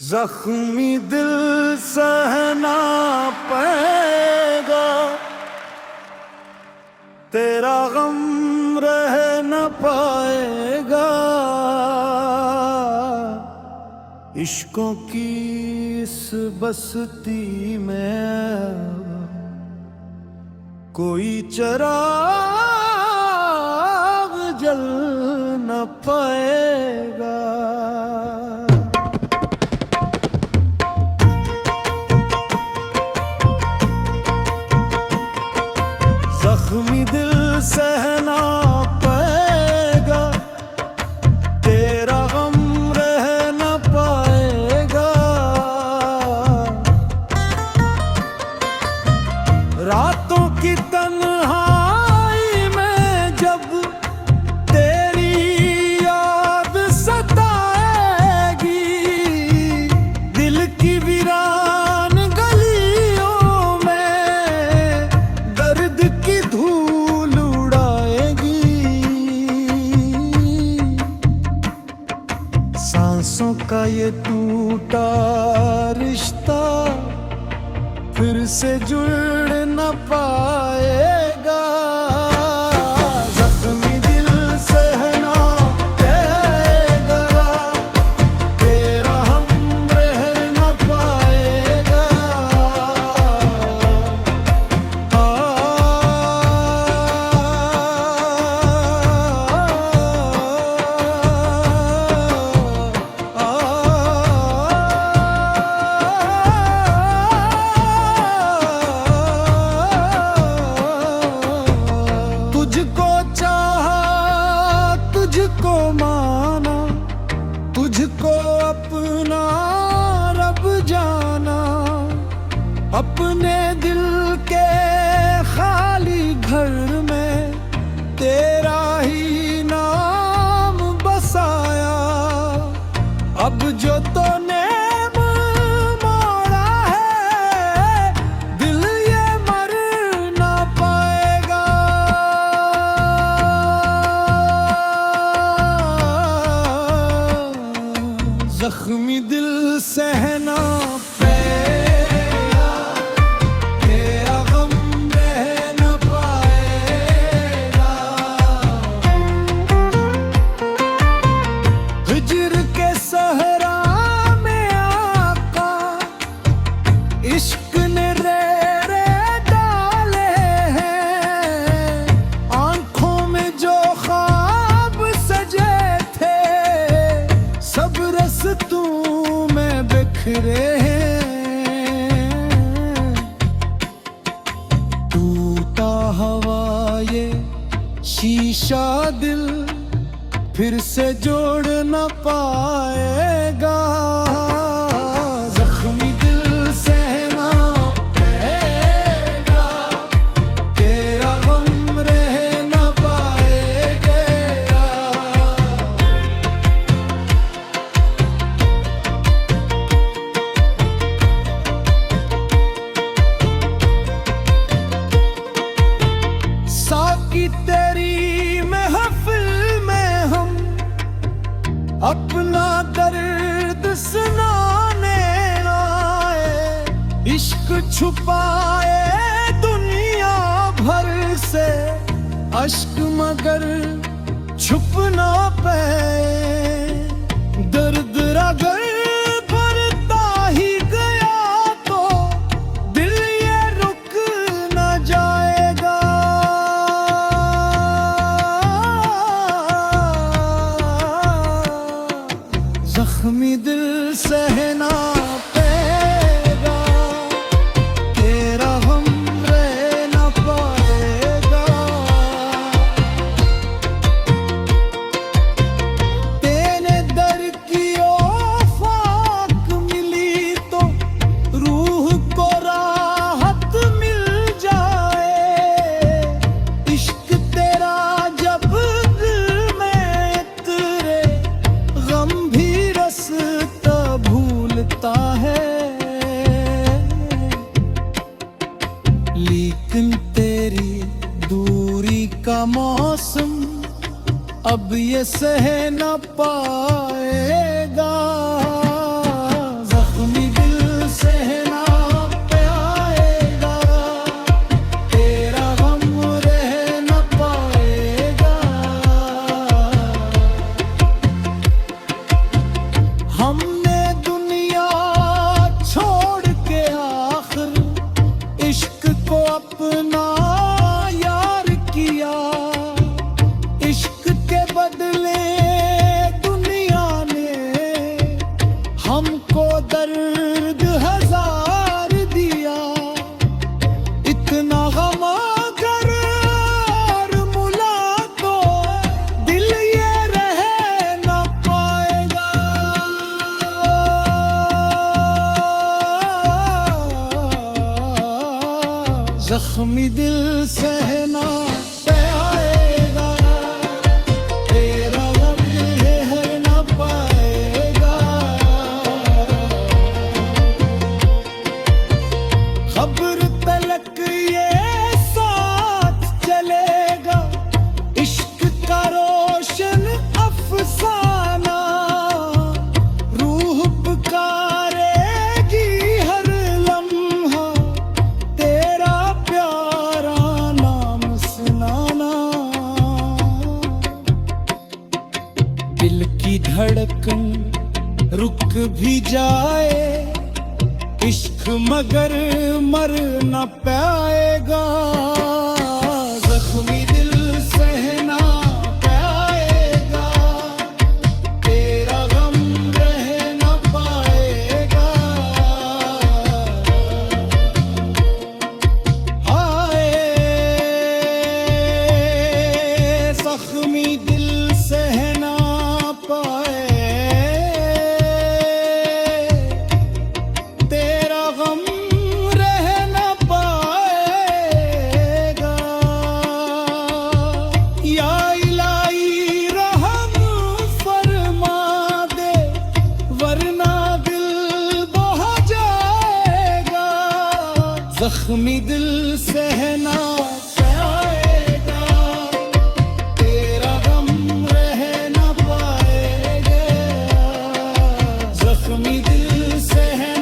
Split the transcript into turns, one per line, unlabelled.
जख्मी दिल सहना पाएगा, तेरा गम रह न पाएगा। इश्कों की इस बस्ती में कोई चराग जल न पाएगा। जख्मी दिल सहना पाएगा, तेरा गम रह न पाएगा। रातों की तन्हाई में जब तेरी याद सताएगी, दिल की वीरान गलियों में दर्द की धूल उड़ाएगी। सांसों का ये टूटा रिश्ता फिर से जुड़ न पाएगा। जख्मी दिल सहना पाएगा, तेरा हम रह न पाएगा। तुझको चाहा, तुझको माना, तुझको अपना रब जाना। अपने दिल के खाली घर में तेरा ही नाम बसाया। अब जो तूने मोड़ा है, दिल ये मर ना पाएगा। जख्मी दिल सहना पाएगा, तेरा गम रह न पाएगा। हिज्र के सहरा में आका इश्क ने रे डाले हैं। आंखों में जो ख्वाब सजे थे, सब रस्तों में बिखरे हैं। टूटा हवा ये शीशा दिल फिर से जोड़ न पाएगा। जख्मी दिल सहना पाएगा, तेरा गम रह न पाएगा। साकी तेरी महफिल में हम अपना दर्द सुनाने आए। इश्क छुपाए दुनिया भर से अश्क मगर छुप ना पाए। दर्द अगर भरता ही गया तो दिल ये रुक न जाएगा। जख्मी दिल सहना पाएगा, तेरा हम रह न पाएगा। तेरे दर की ओ फाक मिली तो रूह को राहत मिल जाए। इश्क तेरा जब दिल में उतरे, गम भी रास्ता भूलता है। लेकिन तेरी दूरी का मौसम अब ये सह न पाएगा। को दर्द हजार दिया, इतना गम अगर और मुला तो दिल ये रह न पाएगा। जख्मी दिल सहना आएगा, तेरा गम रह न पाएगा। खबर तलक ये साथ चलेगा, इश्क का रोशन अफसाना। रूह पुकारेगी हर लम्हा, तेरा प्यारा नाम सुनाना। दिल की धड़कन रुक भी जाए, इश्क मगर मर न पाएगा। जख्मी दिल सहना पाएगा, तेरा गम रह न पाएगा। हाय जख्मी दिल सहना पाए, तेरा गम रह न पाएगा। या इलाही रहम फरमा दे, वरना दिल बह जाएगा। जख्मी दिल सहना पाएगा, तेरा गम रह न पाएगा। जख्मी दिल सहना